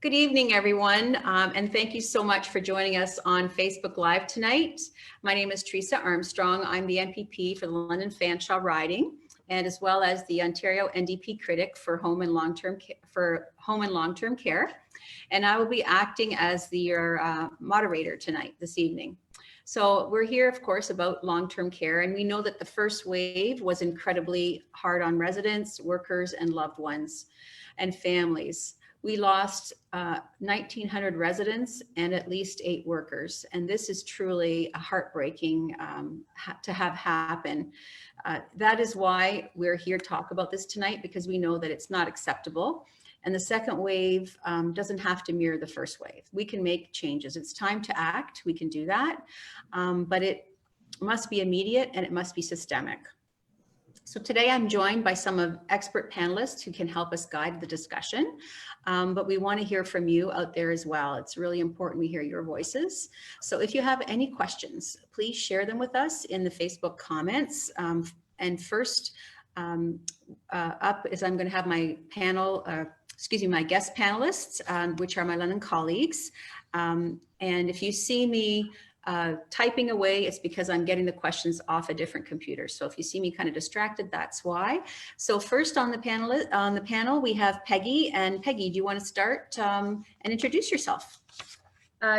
Good evening, everyone, and thank you so much for joining us on Facebook Live tonight. My name is Teresa Armstrong. I'm the MPP for the London Fanshawe riding, and as well as the Ontario NDP critic for home and long-term care. And I will be acting as your moderator tonight, this evening. So we're here, of course, about long-term care, and we know that the first wave was incredibly hard on residents, workers, and loved ones and families. We lost 1,900 residents and at least 8 workers. And this is truly a heartbreaking to have happen. That is why we're here to talk about this tonight, because we know that it's not acceptable. And the second wave doesn't have to mirror the first wave. We can make changes. It's time to act. We can do that. But it must be immediate and it must be systemic. So today I'm joined by some of expert panelists who can help us guide the discussion, but we want to hear from you out there as well. It's really important we hear your voices. So if you have any questions, please share them with us in the Facebook comments. And first up is I'm going to have my my guest panelists, which are my London colleagues. And if you see me typing away, it's because I'm getting the questions off a different computer. So if you see me kind of distracted, that's why. So first on the panel, we have Peggy. And Peggy, do you want to start and introduce yourself?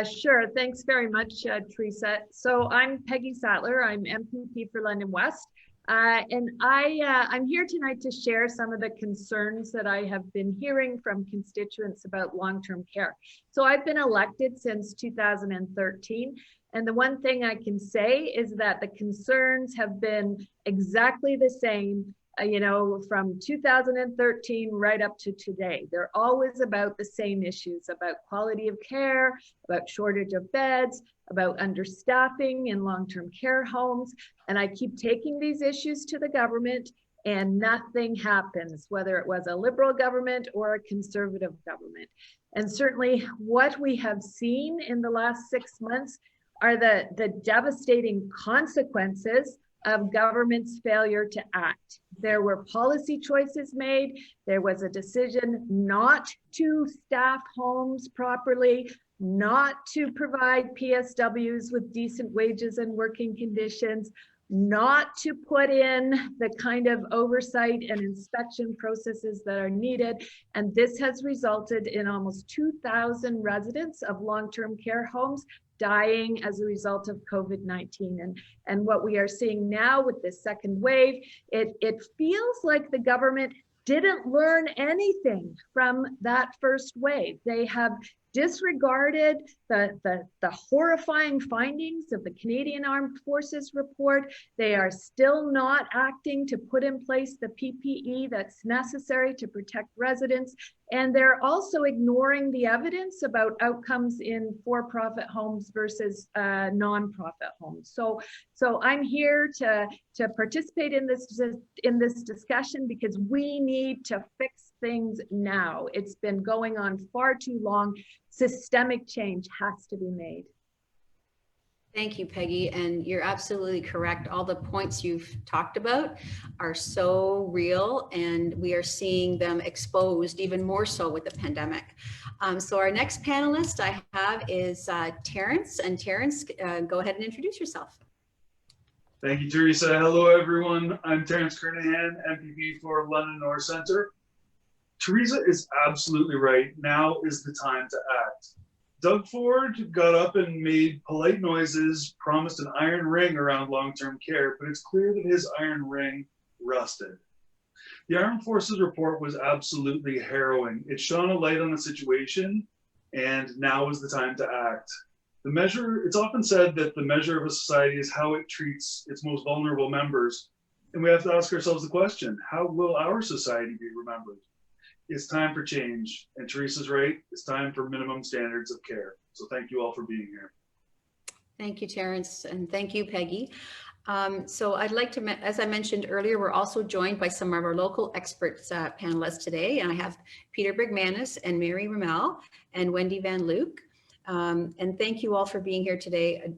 Sure. Thanks very much, Teresa. So I'm Peggy Sattler. I'm MPP for London West. And I'm here tonight to share some of the concerns that I have been hearing from constituents about long-term care. So I've been elected since 2013. And the one thing I can say is that the concerns have been exactly the same, from 2013 right up to today. They're always about the same issues, about quality of care, about shortage of beds, about understaffing in long-term care homes. And I keep taking these issues to the government and nothing happens, whether it was a Liberal government or a Conservative government. And certainly what we have seen in the last 6 months are the devastating consequences of government's failure to act. There were policy choices made. There was a decision not to staff homes properly, not to provide PSWs with decent wages and working conditions, not to put in the kind of oversight and inspection processes that are needed. And this has resulted in almost 2,000 residents of long-term care homes dying as a result of COVID-19. And what we are seeing now with this second wave, it feels like the government didn't learn anything from that first wave. They have disregarded the horrifying findings of the Canadian Armed Forces report. They are still not acting to put in place the PPE that's necessary to protect residents. And they're also ignoring the evidence about outcomes in for-profit homes versus non-profit homes. So I'm here to participate in this discussion because we need to fix things now. It's been going on far too long. Systemic change has to be made. Thank you, Peggy. And you're absolutely correct. All the points you've talked about are so real, and we are seeing them exposed even more so with the pandemic. So our next panelist I have is Terrence. And Terrence, go ahead and introduce yourself. Thank you, Teresa. Hello, everyone. I'm Terrence Kernahan, MPP for London North Centre. Teresa is absolutely right. Now is the time to act. Doug Ford got up and made polite noises, promised an iron ring around long-term care, but it's clear that his iron ring rusted. The Armed Forces report was absolutely harrowing. It shone a light on the situation, and now is the time to act. It's often said that the measure of a society is how it treats its most vulnerable members. And we have to ask ourselves the question, how will our society be remembered? It's time for change, and Teresa's right, it's time for minimum standards of care. So thank you all for being here. Thank you, Terrence, and thank you, Peggy. So I'd like to, as I mentioned earlier, we're also joined by some of our local experts panelists today, and I have Peter Brigmanis and Mary Ramel and Wendy Van Luke. And thank you all for being here today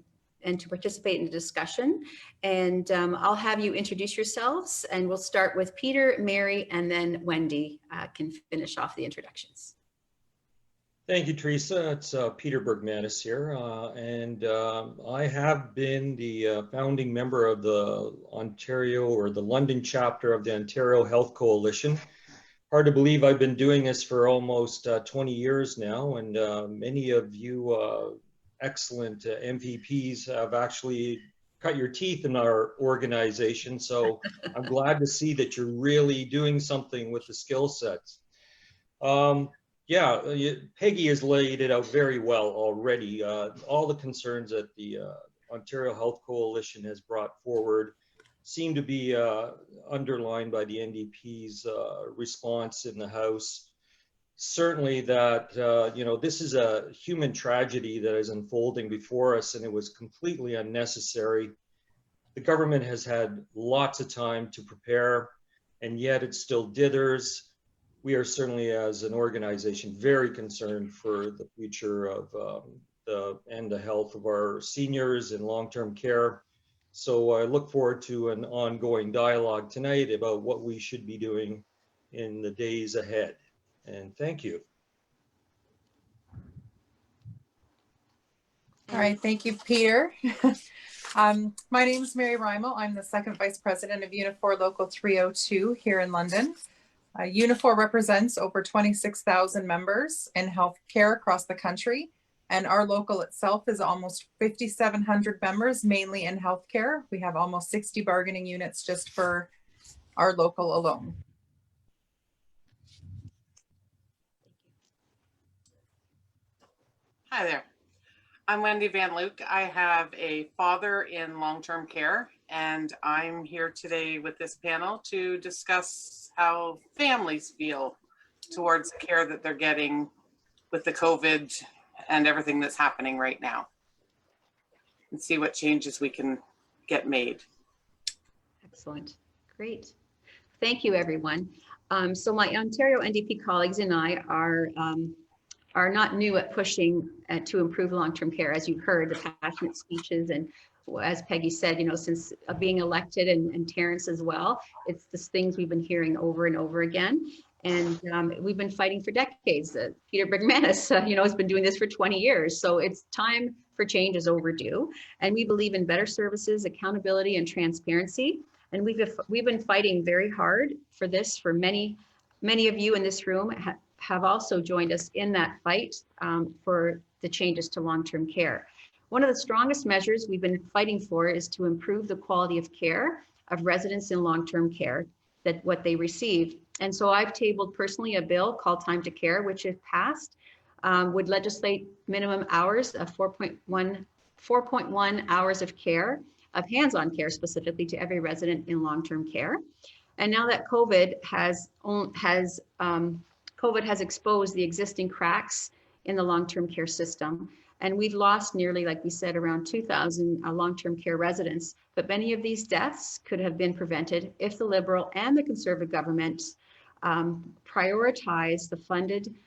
and to participate in the discussion. And I'll have you introduce yourselves, and we'll start with Peter, Mary, and then Wendy can finish off the introductions. Thank you, Teresa. It's Peter Bergmanis here, and I have been the founding member of the Ontario or the London chapter of the Ontario Health Coalition. Hard to believe I've been doing this for almost 20 years now, and many of you excellent MPPs have actually cut your teeth in our organization. So I'm glad to see that you're really doing something with the skill sets. Yeah, Peggy has laid it out very well already. All the concerns that the Ontario Health Coalition has brought forward seem to be underlined by the NDP's response in the House. Certainly that, this is a human tragedy that is unfolding before us, and it was completely unnecessary. The government has had lots of time to prepare, and yet it still dithers. We are certainly, as an organization, very concerned for the future of the health of our seniors in long-term care. So I look forward to an ongoing dialogue tonight about what we should be doing in the days ahead. And thank you. All right, thank you, Peter. My name is Mary Rimo. I'm the second vice president of Unifor Local 302 here in London. Unifor represents over 26,000 members in healthcare across the country, and our local itself is almost 5,700 members, mainly in healthcare. We have almost 60 bargaining units just for our local alone. Hi there. I'm Wendy Van Luke. I have a father in long-term care, and I'm here today with this panel to discuss how families feel towards the care that they're getting with the COVID and everything that's happening right now, and see what changes we can get made. Excellent. Great. Thank you, everyone. So my Ontario NDP colleagues and I are not new at pushing to improve long-term care. As you heard, the passionate speeches, and as Peggy said, since being elected, and Terrence as well, it's the things we've been hearing over and over again. And we've been fighting for decades. Peter Bergmanis, has been doing this for 20 years. So it's time for change is overdue. And we believe in better services, accountability, and transparency. And we've been fighting very hard for this for many of you in this room have also joined us in that fight for the changes to long-term care. One of the strongest measures we've been fighting for is to improve the quality of care of residents in long-term care, that what they receive. And so I've tabled personally a bill called Time to Care, which if passed, would legislate minimum hours of 4.1 hours of care, of hands-on care specifically to every resident in long-term care. And now that COVID has exposed the existing cracks in the long-term care system. And we've lost nearly, like we said, around 2,000 long-term care residents. But many of these deaths could have been prevented if the Liberal and the Conservative governments prioritized the funded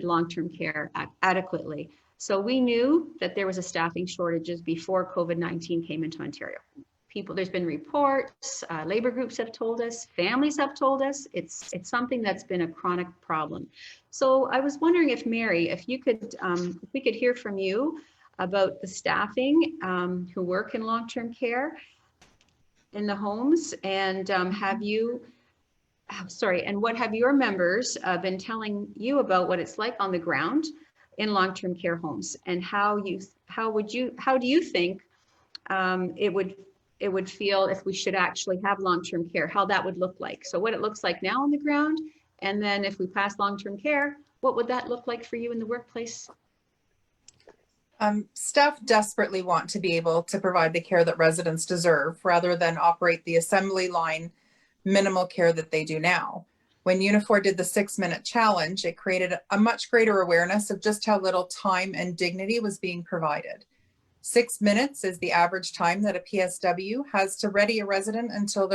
long-term care adequately. So we knew that there was a staffing shortages before COVID-19 came into Ontario. There's been reports, labor groups have told us, families have told us, it's something that's been a chronic problem. So I was wondering if Mary, if we could hear from you about the staffing who work in long-term care in the homes, and and what have your members been telling you about what it's like on the ground in long-term care homes, and how do you think it would feel if we should actually have long-term care, how that would look like. So what it looks like now on the ground, and then if we pass long-term care, what would that look like for you in the workplace? Staff desperately want to be able to provide the care that residents deserve rather than operate the assembly line minimal care that they do now. When Unifor did the 6-minute challenge, it created a much greater awareness of just how little time and dignity was being provided. 6 minutes is the average time that a PSW has to ready a resident until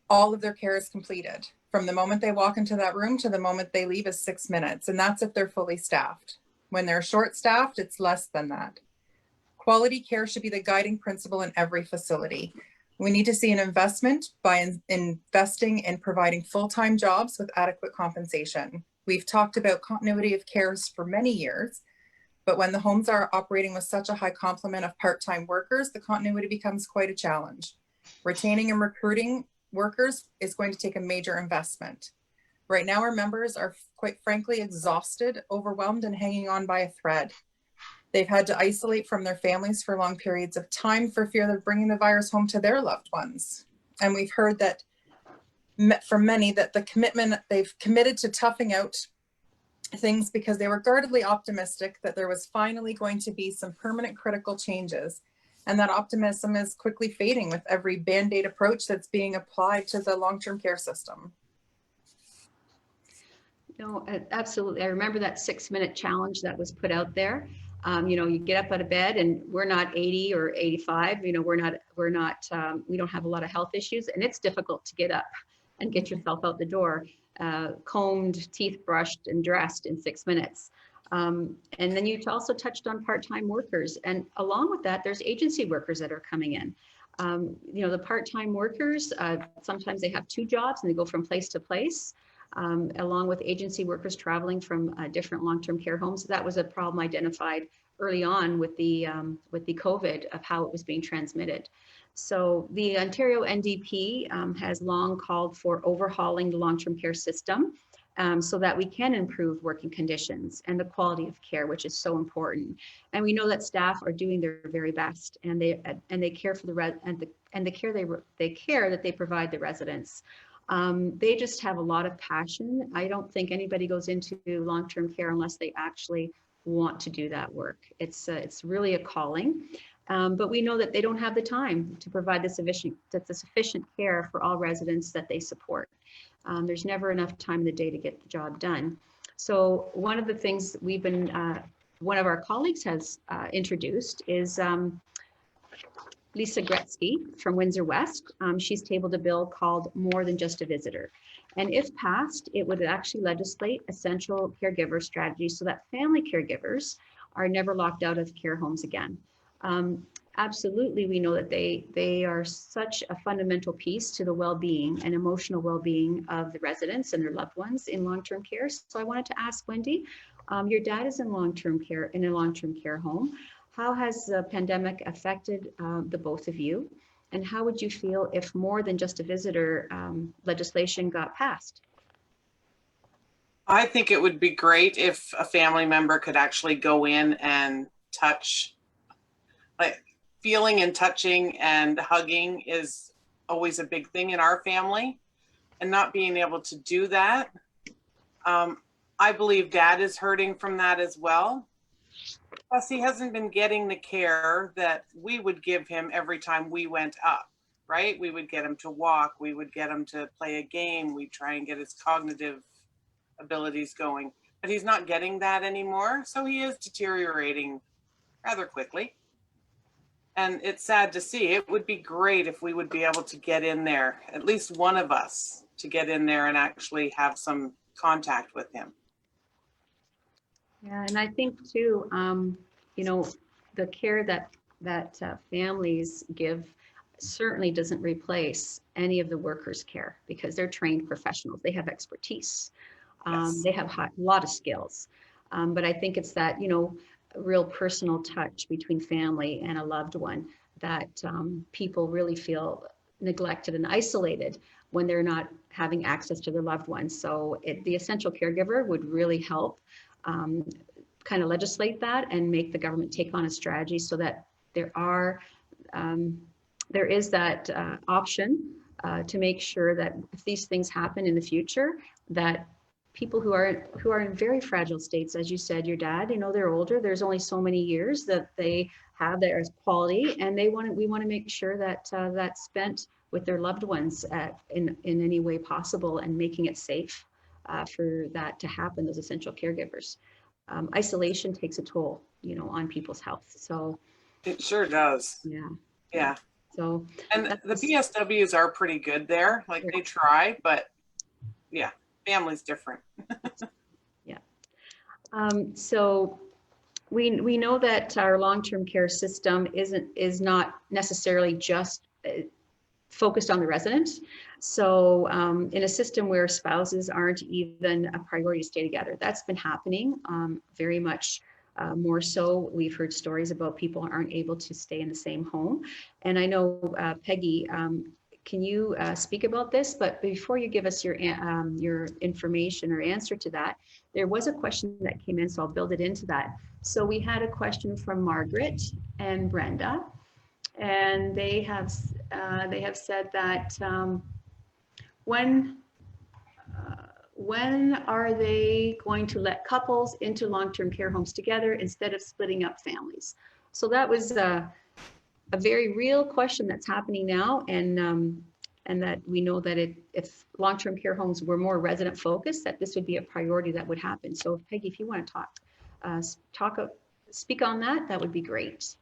all of their care is completed. From the moment they walk into that room to the moment they leave is 6 minutes, and that's if they're fully staffed. When they're short-staffed, it's less than that. Quality care should be the guiding principle in every facility. We need to see an investment by investing in providing full-time jobs with adequate compensation. We've talked about continuity of cares for many years, but when the homes are operating with such a high complement of part-time workers, the continuity becomes quite a challenge. Retaining and recruiting workers is going to take a major investment. Right now, our members are quite frankly exhausted, overwhelmed, and hanging on by a thread. They've had to isolate from their families for long periods of time for fear of bringing the virus home to their loved ones. And we've heard that from many that the commitment, they've committed to toughing out things because they were guardedly optimistic that there was finally going to be some permanent critical changes. And that optimism is quickly fading with every Band-Aid approach that's being applied to the long-term care system. No, absolutely. I remember that 6-minute challenge that was put out there. You get up out of bed, and we're not 80 or 85. We don't have a lot of health issues, and it's difficult to get up and get yourself out the door, combed, teeth brushed, and dressed in 6 minutes. And then you also touched on part-time workers, and along with that, there's agency workers that are coming in. The part-time workers, sometimes they have 2 jobs and they go from place to place. Along with agency workers traveling from different long-term care homes. That was a problem identified early on with the COVID of how it was being transmitted. So the Ontario NDP has long called for overhauling the long-term care system so that we can improve working conditions and the quality of care, which is so important. And we know that staff are doing their very best, and they care for the care that they provide the residents. They just have a lot of passion. I don't think anybody goes into long-term care unless they actually want to do that work. It's really a calling, but we know that they don't have the time to provide the sufficient care for all residents that they support. There's never enough time in the day to get the job done. So one of the things one of our colleagues has introduced is Lisa Gretzky from Windsor West. She's tabled a bill called More Than Just a Visitor. And if passed, it would actually legislate essential caregiver strategy so that family caregivers are never locked out of care homes again. Absolutely, we know that they are such a fundamental piece to the well-being and emotional well-being of the residents and their loved ones in long-term care. So I wanted to ask Wendy, your dad is in long-term care, in a long-term care home. How has the pandemic affected the both of you? And how would you feel if More Than Just a Visitor legislation got passed? I think it would be great if a family member could actually go in and touch. Like, feeling and touching and hugging is always a big thing in our family, and not being able to do that. I believe Dad is hurting from that as well. Plus, he hasn't been getting the care that we would give him every time we went up, right? We would get him to walk. We would get him to play a game. We'd try and get his cognitive abilities going. But he's not getting that anymore. So he is deteriorating rather quickly. And it's sad to see. It would be great if we would be able to get in there, at least one of us, to get in there and actually have some contact with him. Yeah, and I think too, the care that families give certainly doesn't replace any of the workers' care, because they're trained professionals. They have expertise. Yes. They have a lot of skills. But I think it's that, real personal touch between family and a loved one that people really feel neglected and isolated when they're not having access to their loved ones. So the essential caregiver would really help kind of legislate that and make the government take on a strategy so that there is that option to make sure that if these things happen in the future, that people who are in very fragile states, as you said, your dad, they're older, there's only so many years that they have their quality, and we want to make sure that that's spent with their loved ones in any way possible, and making it safe for that to happen, those essential caregivers. Isolation takes a toll, on people's health. So it sure does. Yeah. So, and the PSWs are pretty good there. Like, they try, but yeah, family's different. Yeah. So we know that our long-term care system is not necessarily just focused on the resident. So in a system where spouses aren't even a priority to stay together, that's been happening very much more so. We've heard stories about people aren't able to stay in the same home. And I know, Peggy, can you speak about this? But before you give us your information or answer to that, there was a question that came in, so I'll build it into that. So we had a question from Margaret and Brenda, and they have said that when are they going to let couples into long-term care homes together instead of splitting up families? So that was a very real question that's happening now, and that we know that if long-term care homes were more resident focused, that this would be a priority that would happen. So Peggy, if you want to speak on that, that would be great.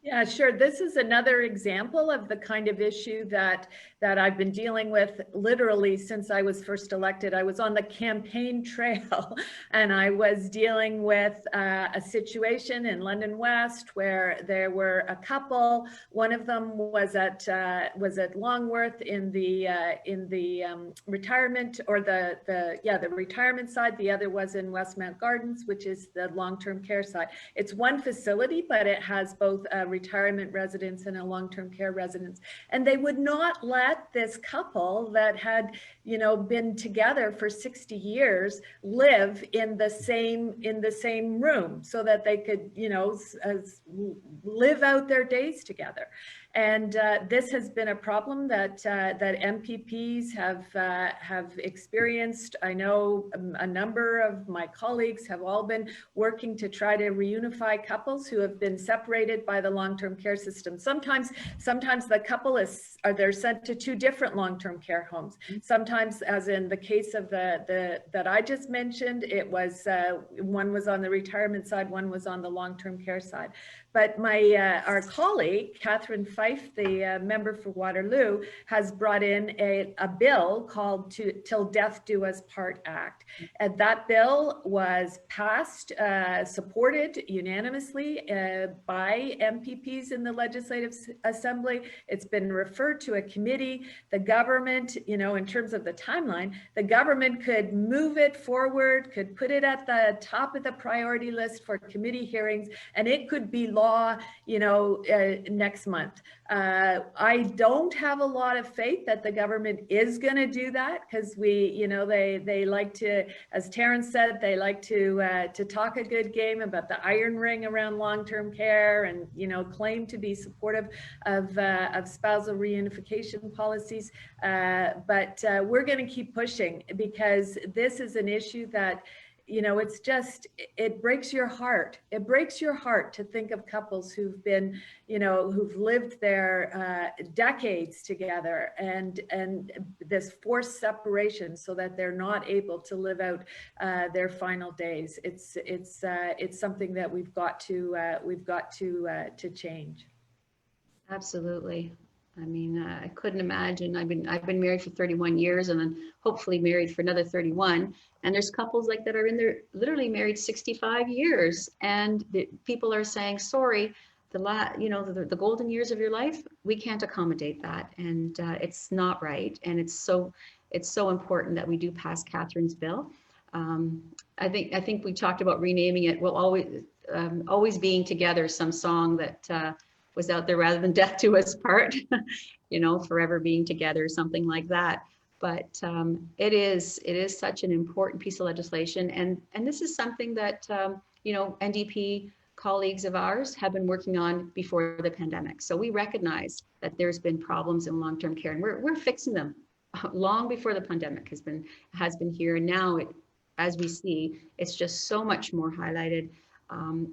Yeah, sure. This is another example of the kind of issue that I've been dealing with literally since I was first elected. I was on the campaign trail and I was dealing with a situation in London West where there were a couple. One of them was at Longworth in the retirement, or the retirement side. The other was in Westmount Gardens, which is the long-term care side. It's one facility, but it has both retirement residence and a long-term care residence. And they would not let this couple that had, been together for 60 years live in the same room so that they could, live out their days together. And this has been a problem that MPPs have experienced. I know a number of my colleagues have all been working to try to reunify couples who have been separated by the long-term care system. Sometimes the couple they're sent to two different long-term care homes. Sometimes, as in the case of that I just mentioned, it was one was on the retirement side, one was on the long-term care side. But our colleague, Catherine Fife, the member for Waterloo, has brought in a bill called Till Death Do Us Part Act. And that bill was passed, supported unanimously by MPPs in the Legislative Assembly. It's been referred to a committee. The government, in terms of the timeline, the government could move it forward, could put it at the top of the priority list for committee hearings, and it could be law, next month. I don't have a lot of faith that the government is going to do that, because they like to, as Terrence said, they like to talk a good game about the iron ring around long-term care and claim to be supportive of spousal reunification policies. But we're going to keep pushing, because this is an issue that it's just, it breaks your heart. It breaks your heart to think of couples who've been, who've lived there decades together, and this forced separation so that they're not able to live out their final days. It's something that we've got to change. Absolutely. I mean, I couldn't imagine. I've been married for 31 years, and then hopefully married for another 31. And there's couples like that are in there literally married 65 years, and the people are saying, sorry, the golden years of your life, we can't accommodate that, and it's not right. And it's so important that we do pass Catherine's bill. I think we talked about renaming it. We'll always being together, some song that was out there, rather than Death Do Us Part, forever being together, something like that. But it is such an important piece of legislation, and this is something that NDP colleagues of ours have been working on before the pandemic. So we recognize that there's been problems in long-term care, and we're fixing them long before the pandemic has been here. And now, as we see, it's just so much more highlighted.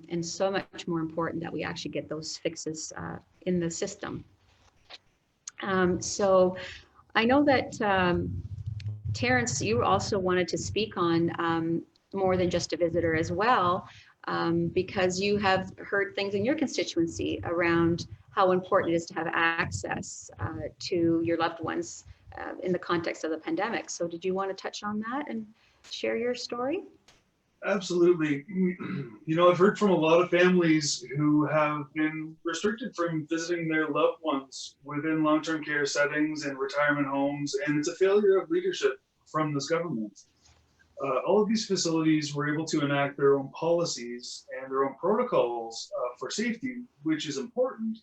And so much more important that we actually get those fixes in the system. So I know that Terrence, you also wanted to speak on more than just a visitor as well, because you have heard things in your constituency around how important it is to have access to your loved ones in the context of the pandemic. So did you want to touch on that and share your story? Absolutely. You know, I've heard from a lot of families who have been restricted from visiting their loved ones within long-term care settings and retirement homes, and it's a failure of leadership from this government. All of these facilities were able to enact their own policies and their own protocols for safety, which is important.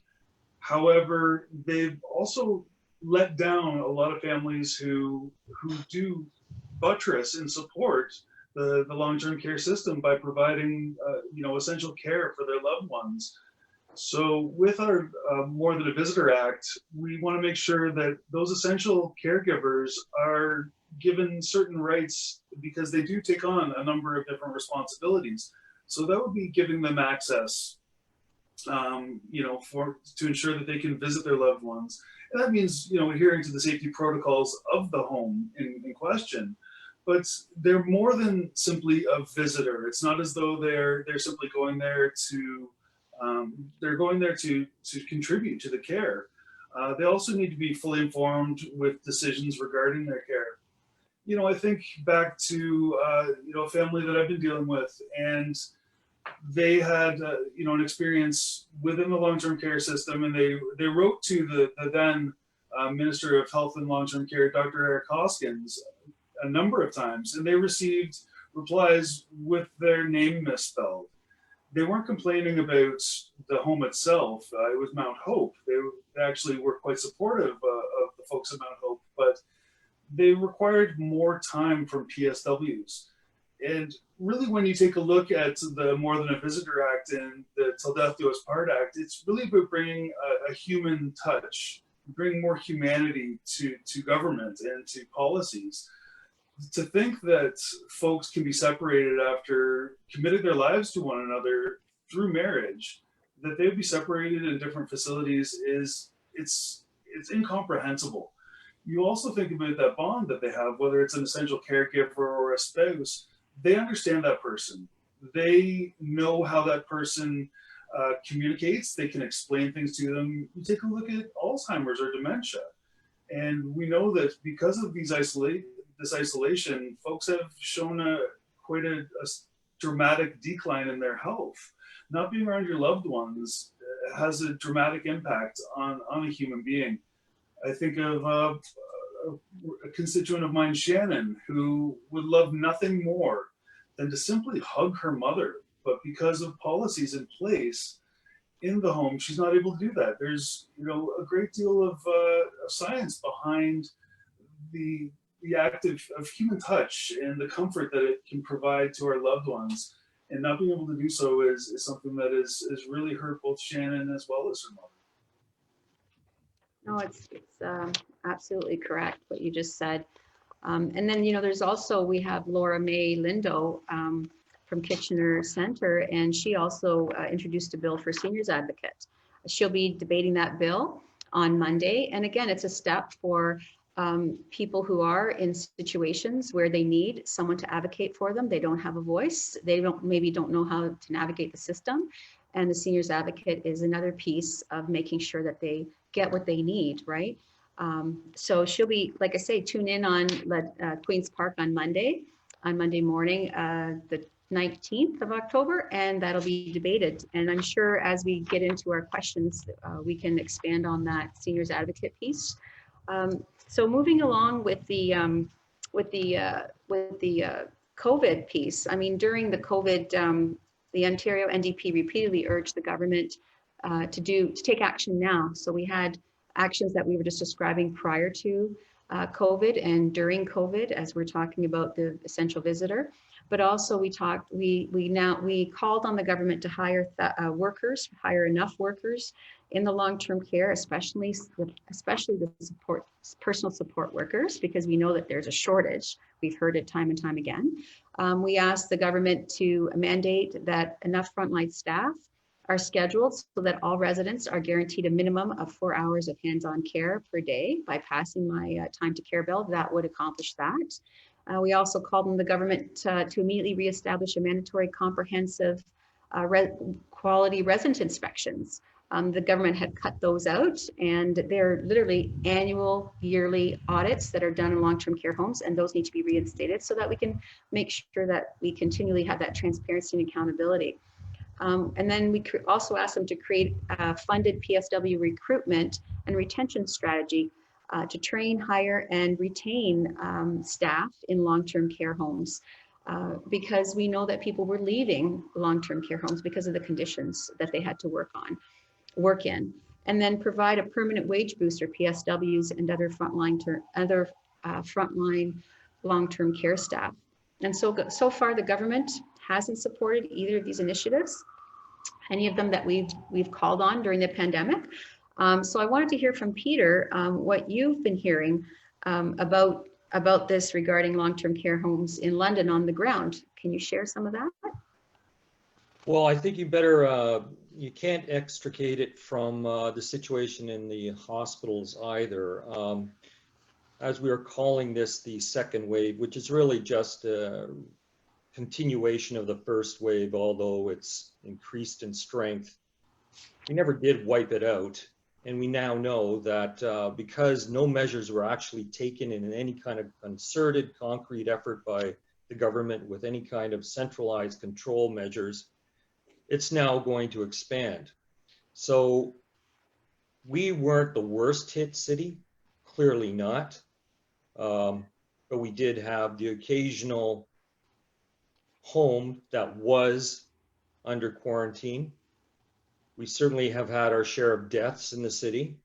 However, they've also let down a lot of families who do buttress and support the long-term care system by providing you know, essential care for their loved ones. So with our More Than a Visitor Act, we want to make sure that those essential caregivers are given certain rights because they do take on a number of different responsibilities. So that would be giving them access, you know, to ensure that they can visit their loved ones. And that means, you know, adhering to the safety protocols of the home in question. But they're more than simply a visitor. It's not as though they're simply going there to they're going there to contribute to the care. They also need to be fully informed with decisions regarding their care. You know, I think back to you know, a family that I've been dealing with, and they had you know, an experience within the long-term care system, and they wrote to the then Minister of Health and Long-Term Care, Dr. Eric Hoskins, a number of times, and they received replies with their name misspelled. They weren't complaining about the home itself. It was Mount Hope. They actually were quite supportive of the folks at Mount Hope, but they required more time from PSWs. And really, when you take a look at the More Than a Visitor Act and the Till Death Do Us Part Act, it's really about bringing a human touch, bringing more humanity to government and to policies. To think that folks can be separated after committing their lives to one another through marriage, that they'd be separated in different facilities it's incomprehensible. You also think about that bond that they have, whether it's an essential caregiver or a spouse. They understand that person. They know how that person communicates. They can explain things to them. You take a look at Alzheimer's or dementia, and we know that because of this isolation, folks have shown quite a dramatic decline in their health. Not being around your loved ones has a dramatic impact on a human being. I think of a constituent of mine, Shannon, who would love nothing more than to simply hug her mother. But because of policies in place in the home, she's not able to do that. There's, you know, a great deal of science behind the act of human touch and the comfort that it can provide to our loved ones. And not being able to do so is something that is really hurt both Shannon as well as her mother. No, it's absolutely correct what you just said. And then, you know, there's also, we have Laura May Lindo from Kitchener Center, and she also introduced a bill for seniors advocate. She'll be debating that bill on Monday. And again, it's a step for people who are in situations where they need someone to advocate for them. They don't have a voice. They maybe don't know how to navigate the system. And the seniors advocate is another piece of making sure that they get what they need, right? So she'll be, like I say, tune in on Queen's Park on Monday morning, the 19th of October, and that'll be debated. And I'm sure as we get into our questions, we can expand on that seniors advocate piece. So moving along with the COVID piece, I mean, during the COVID, the Ontario NDP repeatedly urged the government to take action now. So we had actions that we were just describing prior to COVID and during COVID, as we're talking about the essential visitor. But also we called on the government to hire enough workers in the long-term care, especially the personal support workers, because we know that there's a shortage. We've heard it time and time again. We asked the government to mandate that enough frontline staff are scheduled so that all residents are guaranteed a minimum of 4 hours of hands-on care per day. By passing my time to care bill, that would accomplish that. We also called on the government to immediately reestablish a mandatory comprehensive quality resident inspections The government had cut those out, and they're literally annual, yearly audits that are done in long-term care homes, and those need to be reinstated so that we can make sure that we continually have that transparency and accountability. And then we also asked them to create a funded PSW recruitment and retention strategy to train, hire, and retain staff in long-term care homes. Because we know that people were leaving long-term care homes because of the conditions that they had to work in, and then provide a permanent wage boost for PSWs and other frontline long-term care staff. And so far, the government hasn't supported either of these initiatives, any of them that we've called on during the pandemic. So I wanted to hear from Peter what you've been hearing about this regarding long-term care homes in London on the ground. Can you share some of that? Well, I think you can't extricate it from the situation in the hospitals either. As we are calling this the second wave, which is really just a continuation of the first wave, although it's increased in strength. We never did wipe it out. And we now know that because no measures were actually taken in any kind of concerted, concrete effort by the government with any kind of centralized control measures, it's now going to expand. So we weren't the worst hit city, clearly not. But we did have the occasional home that was under quarantine. We certainly have had our share of deaths in the city,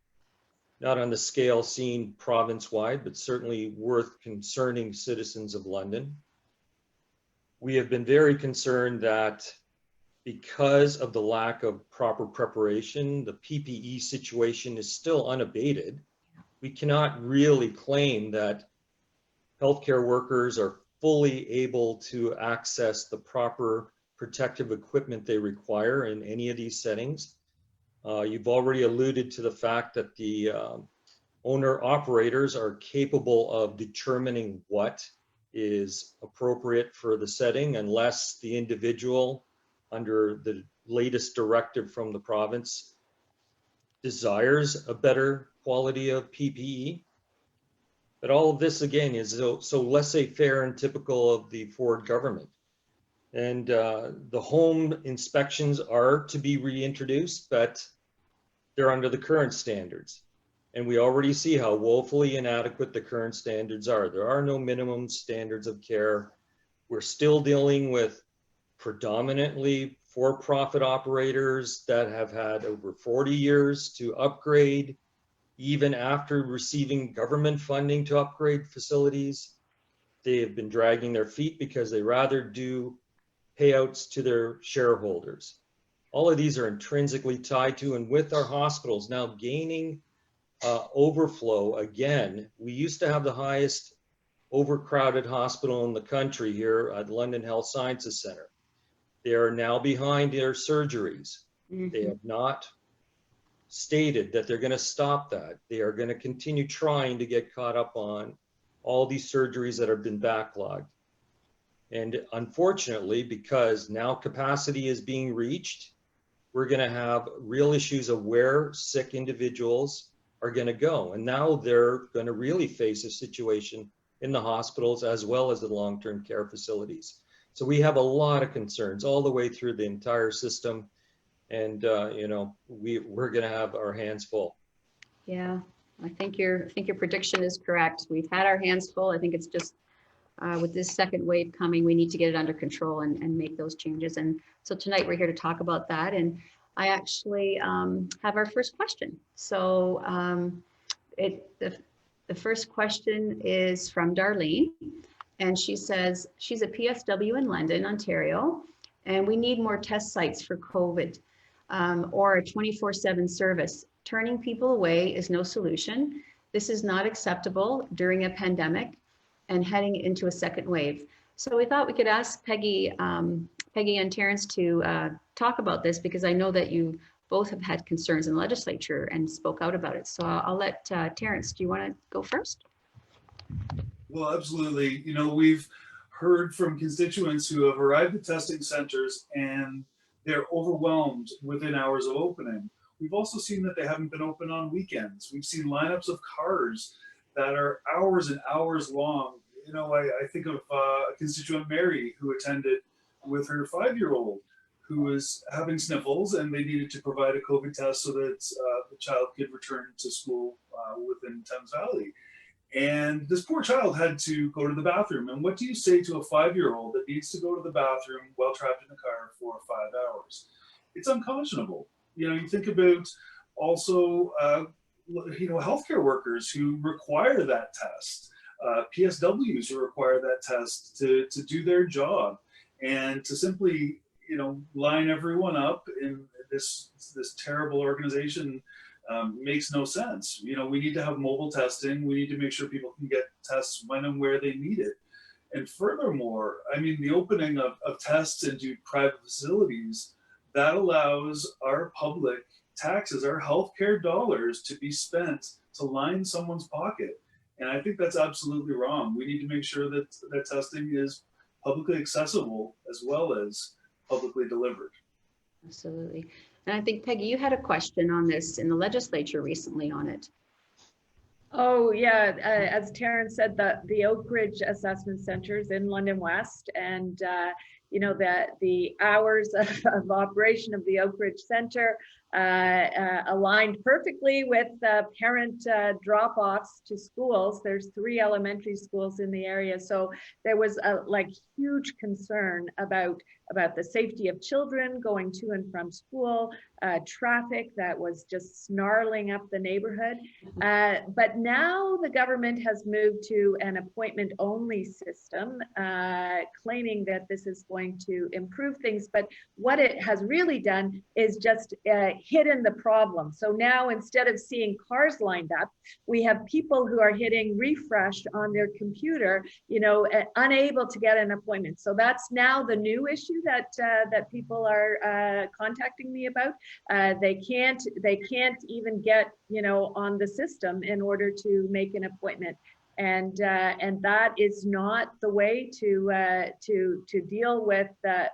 not on the scale seen province-wide, but certainly worth concerning citizens of London. We have been very concerned that because of the lack of proper preparation, the PPE situation is still unabated. We cannot really claim that healthcare workers are fully able to access the proper protective equipment they require in any of these settings. You've already alluded to the fact that the owner-operators are capable of determining what is appropriate for the setting unless the individual, under the latest directive from the province, desires a better quality of PPE. But all of this, again, is so laissez-faire and typical of the Ford government. And the home inspections are to be reintroduced, but they're under the current standards. And we already see how woefully inadequate the current standards are. There are no minimum standards of care. We're still dealing with predominantly for-profit operators that have had over 40 years to upgrade, even after receiving government funding to upgrade facilities. They have been dragging their feet because they rather do payouts to their shareholders. All of these are intrinsically tied to, and with our hospitals now gaining overflow again, we used to have the highest overcrowded hospital in the country here at London Health Sciences Centre. They are now behind their surgeries. Mm-hmm. They have not stated that they're going to stop that. They are going to continue trying to get caught up on all these surgeries that have been backlogged. And unfortunately, because now capacity is being reached, we're going to have real issues of where sick individuals are going to go. And now they're going to really face a situation in the hospitals as well as the long-term care facilities. So we have a lot of concerns all the way through the entire system. And, we're going to have our hands full. Yeah, I think your prediction is correct. We've had our hands full. I think it's just with this second wave coming, we need to get it under control and make those changes. And so tonight we're here to talk about that. And I actually have our first question. So the first question is from Darlene. And she says, she's a PSW in London, Ontario, and we need more test sites for COVID or a 24/7 service. Turning people away is no solution. This is not acceptable during a pandemic and heading into a second wave. So we thought we could ask Peggy and Terrence to talk about this, because I know that you both have had concerns in the legislature and spoke out about it. So I'll let Terrence, do you want to go first? Well, absolutely. We've heard from constituents who have arrived at testing centers and they're overwhelmed within hours of opening. We've also seen that they haven't been open on weekends. We've seen lineups of cars that are hours and hours long. You know, I think of a constituent, Mary, who attended with her 5-year-old who was having sniffles, and they needed to provide a COVID test so that the child could return to school within Thames Valley. And this poor child had to go to the bathroom. And what do you say to a 5-year-old that needs to go to the bathroom while trapped in a car for 5 hours? It's unconscionable. You know, you think about also, you know, healthcare workers who require that test, PSWs who require that test to do their job, and to simply, you know, line everyone up in this terrible organization makes no sense. You know, we need to have mobile testing. We need to make sure people can get tests when and where they need it. And furthermore, I mean, the opening of tests into private facilities, that allows our public taxes, our healthcare dollars, to be spent to line someone's pocket. And I think that's absolutely wrong. We need to make sure that that testing is publicly accessible as well as publicly delivered. Absolutely. And I think, Peggy, you had a question on this in the legislature recently on it. Oh, yeah. As Terrence said, the Oak Ridge Assessment Center is in London West, and you know, that the hours of operation of the Oak Ridge Center aligned perfectly with parent drop-offs to schools. There's 3 elementary schools in the area, so there was a huge concern about the safety of children going to and from school, traffic that was just snarling up the neighborhood. But now the government has moved to an appointment-only system, claiming that this is going to improve things. But what it has really done is just hidden the problem. So now, instead of seeing cars lined up, we have people who are hitting refresh on their computer, you know, unable to get an appointment. So that's now the new issue that people are contacting me about. They can't even get, you know, on the system in order to make an appointment. And that is not the way to deal with the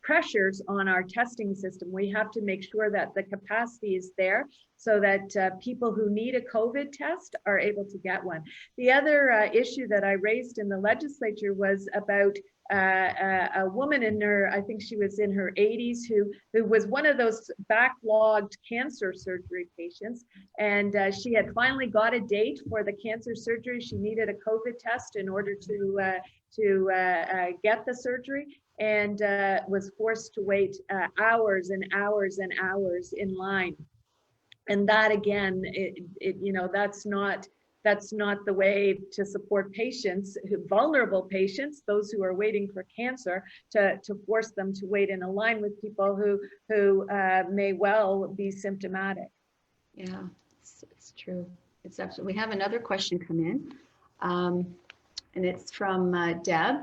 pressures on our testing system. We have to make sure that the capacity is there so that people who need a COVID test are able to get one. The other issue that I raised in the legislature was about a woman in her, I think she was in her 80s, who was one of those backlogged cancer surgery patients. And she had finally got a date for the cancer surgery. She needed a COVID test in order to get the surgery, and was forced to wait hours and hours and hours in line. And that, again, you know, that's not the way to support patients, vulnerable patients, those who are waiting for cancer, to force them to wait in a line with people who may well be symptomatic. Yeah, it's true. It's absolutely. We have another question come in, and it's from Deb,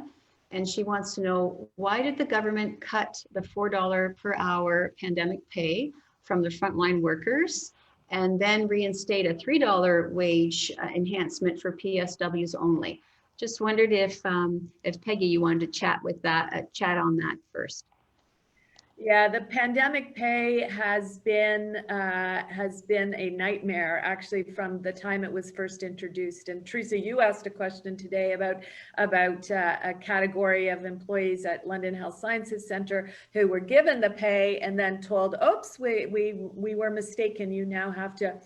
and she wants to know, why did the government cut the $4 per hour pandemic pay from the frontline workers, and then reinstate a $3 wage enhancement for PSWs only? Just wondered if Peggy, you wanted to chat on that first. Yeah, the pandemic pay has been a nightmare, actually, from the time it was first introduced. And Teresa, you asked a question today about a category of employees at London Health Sciences Centre who were given the pay and then told, "Oops, we were mistaken. You now have to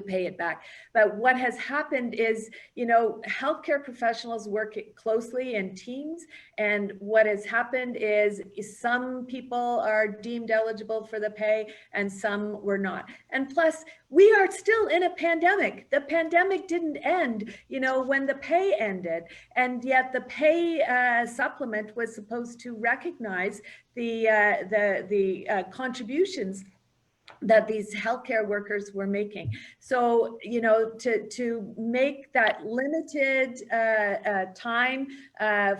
pay it back." But what has happened is, you know, healthcare professionals work closely in teams, and what has happened is some people are deemed eligible for the pay and some were not. And plus, we are still in a pandemic. The pandemic didn't end, you know, when the pay ended, and yet the pay supplement was supposed to recognize the contributions that these healthcare workers were making. So, you know, to make that limited time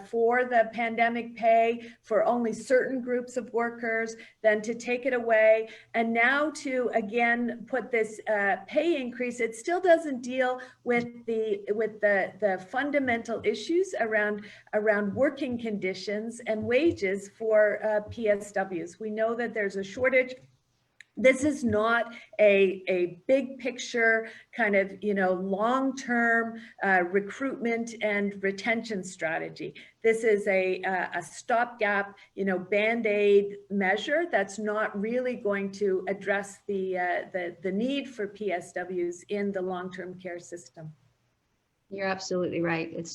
for the pandemic pay for only certain groups of workers, then to take it away, and now to again put this pay increase, it still doesn't deal with the fundamental issues around working conditions and wages for PSWs. We know that there's a shortage. This is not a big picture kind of, you know, long-term recruitment and retention strategy. This is a stopgap, you know, Band-Aid measure that's not really going to address the need for PSWs in the long-term care system. You're absolutely right.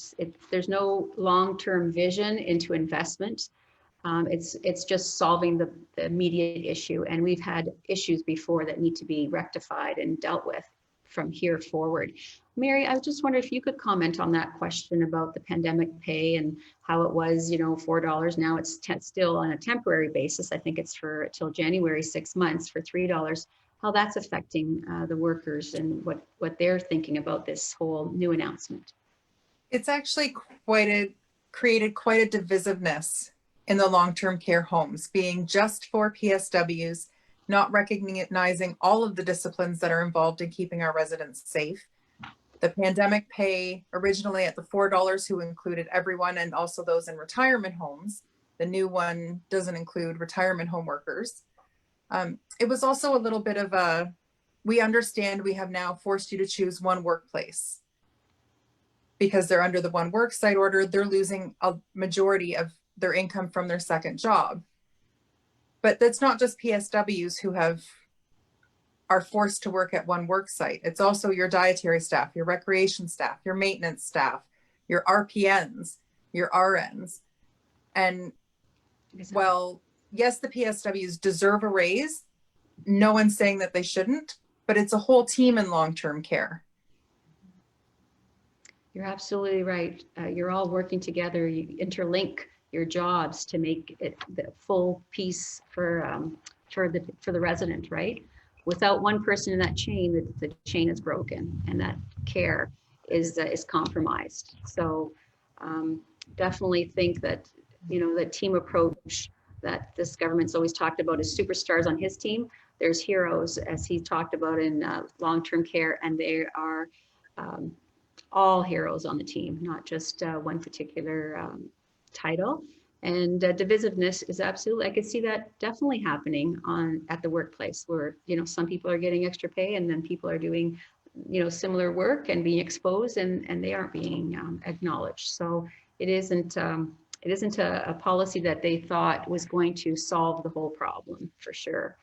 There's no long-term vision into investment. It's just solving the immediate issue, and we've had issues before that need to be rectified and dealt with from here forward. Mary, I just wonder if you could comment on that question about the pandemic pay and how it was, you know, $4. Now it's still on a temporary basis. I think it's for till January, 6 months for $3. How that's affecting the workers and what they're thinking about this whole new announcement. It's actually created quite a divisiveness in the long-term care homes, being just for PSWs, not recognizing all of the disciplines that are involved in keeping our residents safe. The pandemic pay originally at the $4 who included everyone and also those in retirement homes. The new one doesn't include retirement home workers. It was also a little bit of we understand we have now forced you to choose one workplace. Because they're under the one work site order, they're losing a majority of their income from their second job. But that's not just PSWs who are forced to work at one work site. It's also your dietary staff, your recreation staff, your maintenance staff, your RPNs, your RNs. And well, yes, the PSWs deserve a raise. No one's saying that they shouldn't, but it's a whole team in long-term care. You're absolutely right. You're all working together. You interlink your jobs to make it the full piece for the resident, right? Without one person in that chain, the chain is broken and that care is compromised. So definitely think that, you know, the team approach that this government's always talked about is superstars on his team. There's heroes, as he talked about in long-term care, and they are all heroes on the team, not just one particular title. And divisiveness is absolutely, I could see that definitely happening at the workplace where, you know, some people are getting extra pay and then people are doing, you know, similar work and being exposed and they aren't being acknowledged. So it isn't a policy that they thought was going to solve the whole problem, for sure.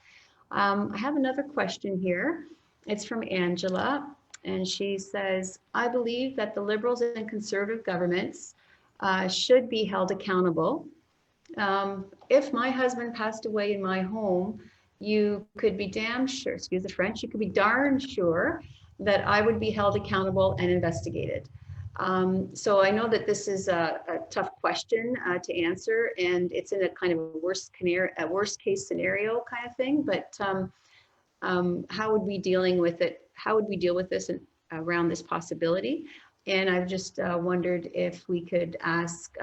I have another question here. It's from Angela, and she says, I believe that the Liberals and Conservative governments should be held accountable. If my husband passed away in my home, you could be damn sure, excuse the French, you could be darn sure that I would be held accountable and investigated. So I know that this is a tough question to answer, and it's in a kind of a worst case scenario kind of thing. But how would we dealing with it? How would we deal with this around this possibility? And I've just wondered if we could ask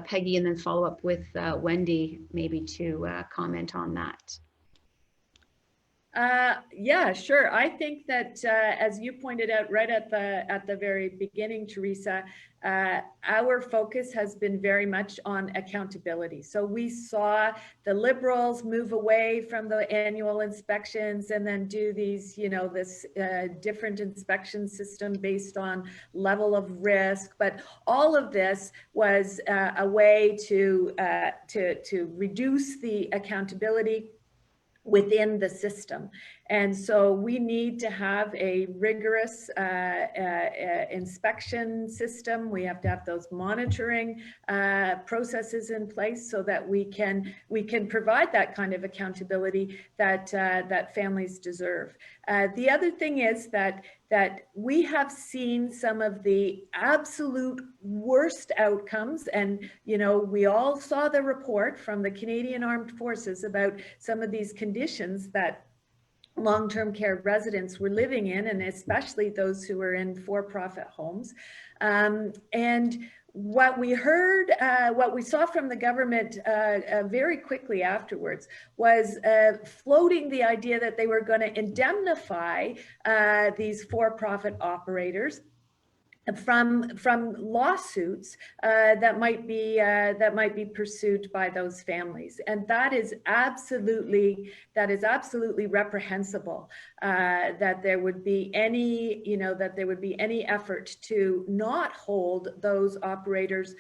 Peggy and then follow up with Wendy maybe to comment on that. Yeah, sure. I think that as you pointed out right at the very beginning, Teresa, our focus has been very much on accountability. So we saw the Liberals move away from the annual inspections and then do these, you know, this different inspection system based on level of risk. But all of this was a way to reduce the accountability within the system. And so we need to have a rigorous inspection system. We have to have those monitoring processes in place so that we can provide that kind of accountability that families deserve. The other thing is that we have seen some of the absolute worst outcomes, and you know, we all saw the report from the Canadian Armed Forces about some of these conditions that long-term care residents were living in, and especially those who were in for-profit homes. And what we heard, what we saw from the government very quickly afterwards was floating the idea that they were going to indemnify these for-profit operators from lawsuits that might be pursued by those families, and that is absolutely reprehensible. That there would be any effort to not hold those operators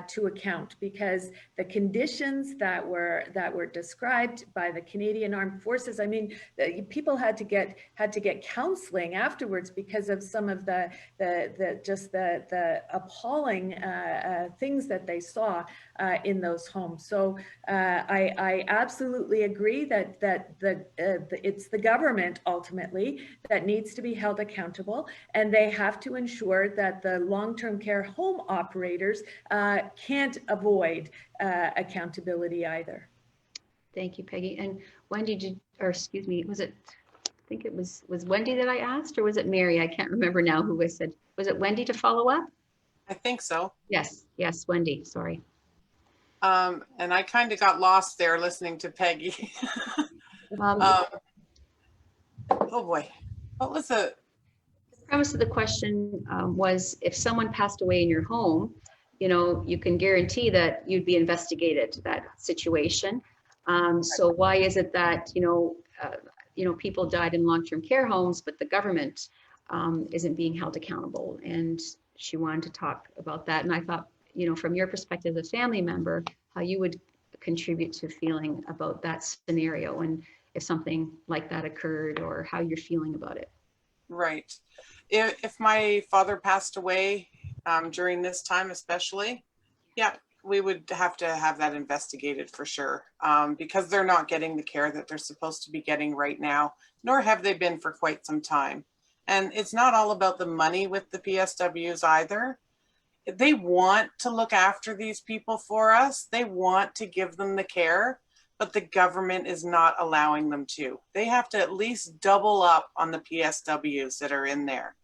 to account, because the conditions that were described by the Canadian Armed Forces. I mean, people had to get counseling afterwards because of some of the appalling things that they saw in those homes. So I absolutely agree that it's the government ultimately that needs to be held accountable, and they have to ensure that the long-term care home operators can't avoid accountability either. Thank you, Peggy. And Wendy, excuse me, was it? I think it was Wendy that I asked, or was it Mary? I can't remember now who I said. Was it Wendy to follow up? I think so. Yes, Wendy, sorry. And I kind of got lost there listening to Peggy. Oh boy, what was it? The premise of the question was, if someone passed away in your home, you can guarantee that you'd be investigated, that situation. So why is it that, people died in long-term care homes, but the government isn't being held accountable? And she wanted to talk about that. And I thought, from your perspective as a family member, how you would contribute to feeling about that scenario, and if something like that occurred, or how you're feeling about it. Right. If my father passed away during this time, especially, yeah, we would have to have that investigated for sure, because they're not getting the care that they're supposed to be getting right now, nor have they been for quite some time. And it's not all about the money with the PSWs either. They want to look after these people for us. They want to give them the care, but the government is not allowing them to. They have to at least double up on the PSWs that are in there.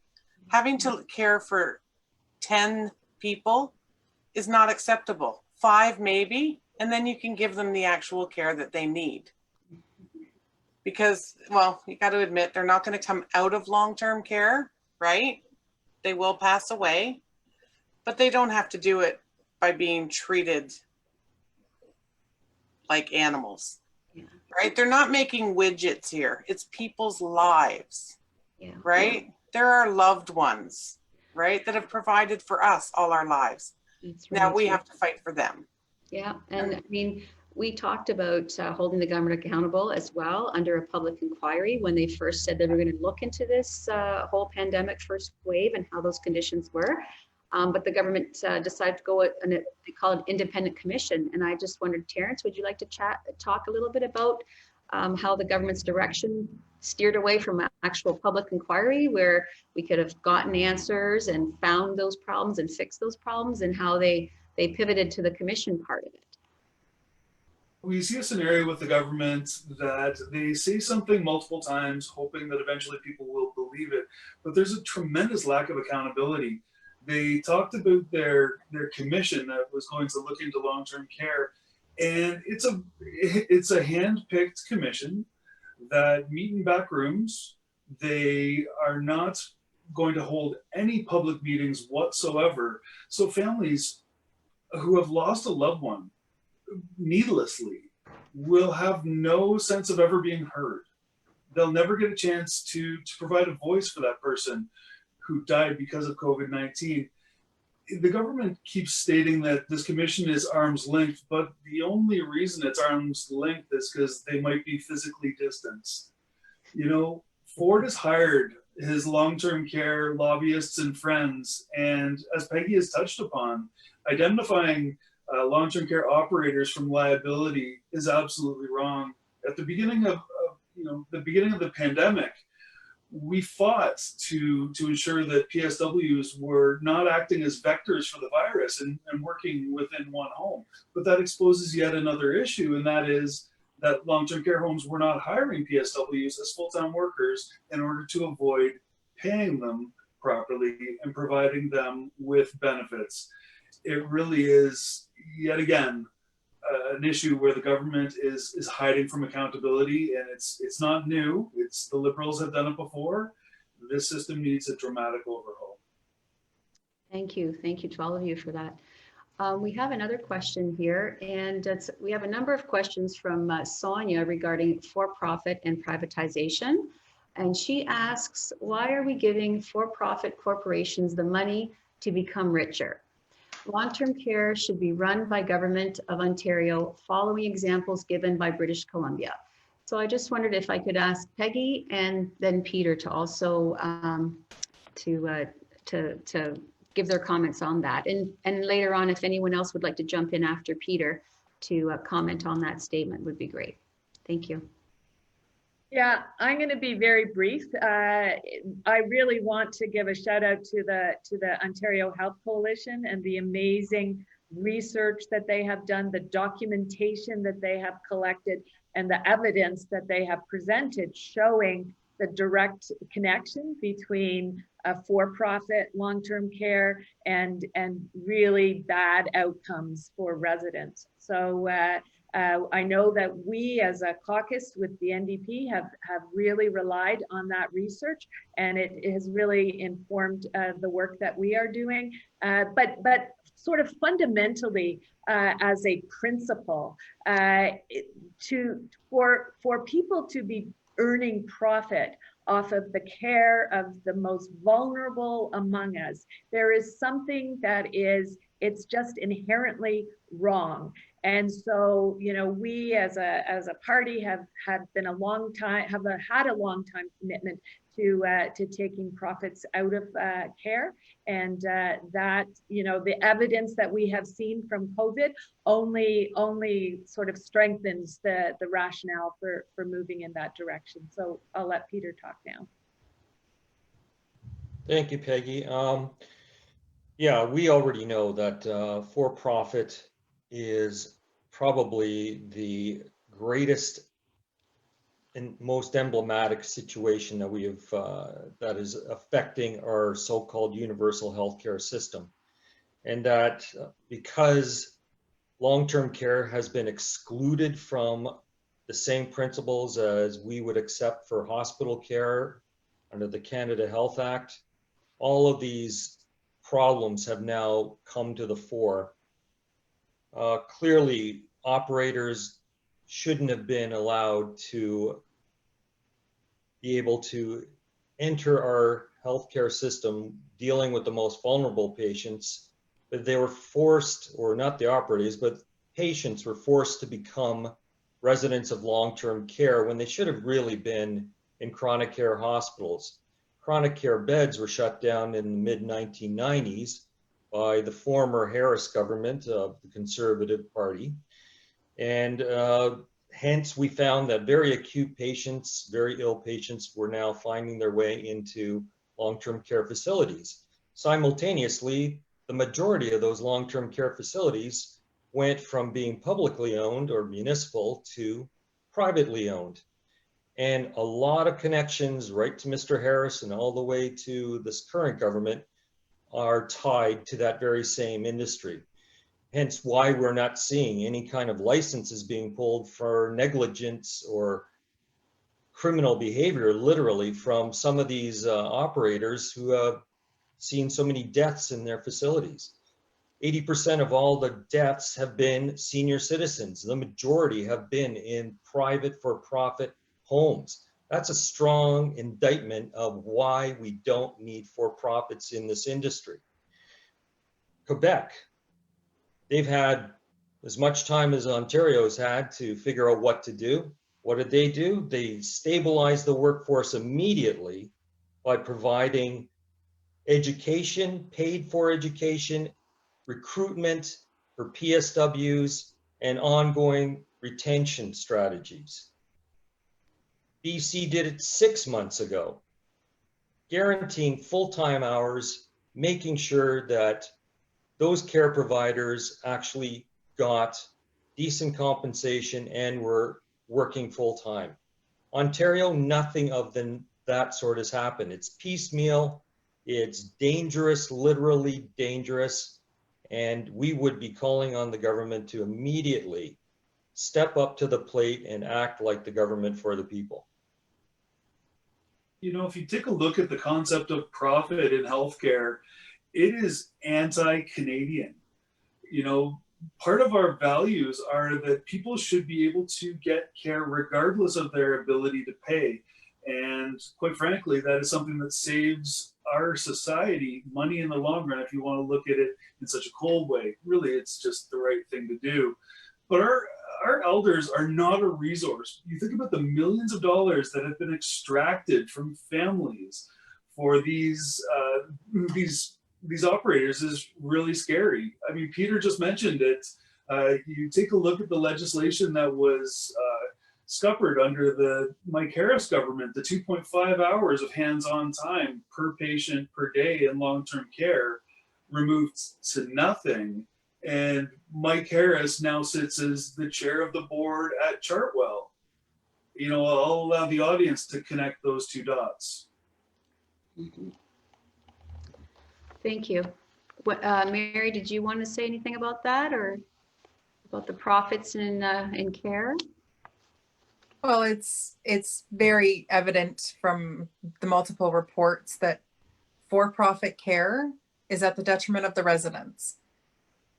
Having to care for 10 people is not acceptable. 5 maybe, and then you can give them the actual care that they need. Because, well, you got to admit, they're not going to come out of long-term care, right? They will pass away, but they don't have to do it by being treated like animals, right? They're not making widgets here. It's people's lives, right? They're our loved ones, right? That have provided for us all our lives. Now we have to fight for them. Yeah, and I mean, we talked about holding the government accountable as well under a public inquiry when they first said they were going to look into this whole pandemic first wave and how those conditions were. But the government decided to go and they call it independent commission. And I just wondered, Terrence, would you like to talk a little bit about how the government's direction steered away from actual public inquiry, where we could have gotten answers and found those problems and fixed those problems, and how they pivoted to the commission part of it? We see a scenario with the government that they say something multiple times, hoping that eventually people will believe it, but there's a tremendous lack of accountability. They talked about their commission that was going to look into long-term care, and it's a hand-picked commission that meet in back rooms. They are not going to hold any public meetings whatsoever. So families who have lost a loved one needlessly will have no sense of ever being heard. They'll never get a chance to provide a voice for that person who died because of COVID-19. The government keeps stating that this commission is arm's length, but the only reason it's arm's length is because they might be physically distanced. Ford has hired his long-term care lobbyists and friends, and as Peggy has touched upon, identifying long-term care operators from liability is absolutely wrong. At the beginning of the pandemic, we fought to ensure that PSWs were not acting as vectors for the virus and working within one home. But that exposes yet another issue, and that is that long-term care homes were not hiring PSWs as full-time workers in order to avoid paying them properly and providing them with benefits. It really is, yet again, an issue where the government is hiding from accountability, and it's not new. It's the Liberals have done it before. This system needs a dramatic overhaul. Thank you to all of you for that. We have another question here, and we have a number of questions from Sonia regarding for-profit and privatization. And she asks, why are we giving for-profit corporations the money to become richer? Long-term care should be run by Government of Ontario, following examples given by British Columbia. So I just wondered if I could ask Peggy and then Peter to also to give their comments on that. And later on, if anyone else would like to jump in after Peter to comment on that statement, would be great. Thank you. Yeah, I'm going to be very brief. I really want to give a shout out to the Ontario Health Coalition and the amazing research that they have done, the documentation that they have collected, and the evidence that they have presented showing the direct connection between for-profit long-term care and really bad outcomes for residents. So I know that we as a caucus with the NDP have really relied on that research, and it has really informed the work that we are doing. But sort of fundamentally, as a principle, for people to be earning profit off of the care of the most vulnerable among us, there is something that it's just inherently wrong. And so, you know, we as a party have had a long time commitment to taking profits out of care, and that, you know, the evidence that we have seen from COVID only sort of strengthens the rationale for moving in that direction. So I'll let Peter talk now. Thank you, Peggy. Yeah, we already know that for-profit is probably the greatest and most emblematic situation that we have that is affecting our so-called universal healthcare system. And that because long-term care has been excluded from the same principles as we would accept for hospital care under the Canada Health Act, all of these problems have now come to the fore. Clearly, operators shouldn't have been allowed to be able to enter our healthcare system dealing with the most vulnerable patients, but they were forced, or not the operators, but patients were forced to become residents of long-term care when they should have really been in chronic care hospitals. Chronic care beds were shut down in the mid-1990s by the former Harris government of the Conservative Party. And hence we found that very acute patients, very ill patients, were now finding their way into long-term care facilities. Simultaneously, the majority of those long-term care facilities went from being publicly owned or municipal to privately owned. And a lot of connections right to Mr. Harris and all the way to this current government are tied to that very same industry. Hence why we're not seeing any kind of licenses being pulled for negligence or criminal behavior, literally, from some of these operators who have seen so many deaths in their facilities. 80% of all the deaths have been senior citizens. The majority have been in private for-profit homes. That's a strong indictment of why we don't need for-profits in this industry. Quebec, they've had as much time as Ontario has had to figure out what to do. What did they do? They stabilized the workforce immediately by providing education, paid for education, recruitment for PSWs, and ongoing retention strategies. BC did it 6 months ago, guaranteeing full-time hours, making sure that those care providers actually got decent compensation and were working full time. Ontario, nothing of that sort has happened. It's piecemeal, it's dangerous, literally dangerous, and we would be calling on the government to immediately step up to the plate and act like the government for the people. You know, if you take a look at the concept of profit in healthcare, it is anti-Canadian. You know, part of our values are that people should be able to get care regardless of their ability to pay. And quite frankly, that is something that saves our society money in the long run. If you want to look at it in such a cold way, really, it's just the right thing to do. But our elders are not a resource. You think about the millions of dollars that have been extracted from families for these operators is really scary. I mean, Peter just mentioned it. You take a look at the legislation that was scuppered under the Mike Harris government, the 2.5 hours of hands-on time per patient per day in long-term care removed to nothing. And Mike Harris now sits as the chair of the board at Chartwell. You know, I'll allow the audience to connect those two dots. Mm-hmm. Thank you. Mary, did you want to say anything about that, or about the profits in care? Well, it's very evident from the multiple reports that for-profit care is at the detriment of the residents.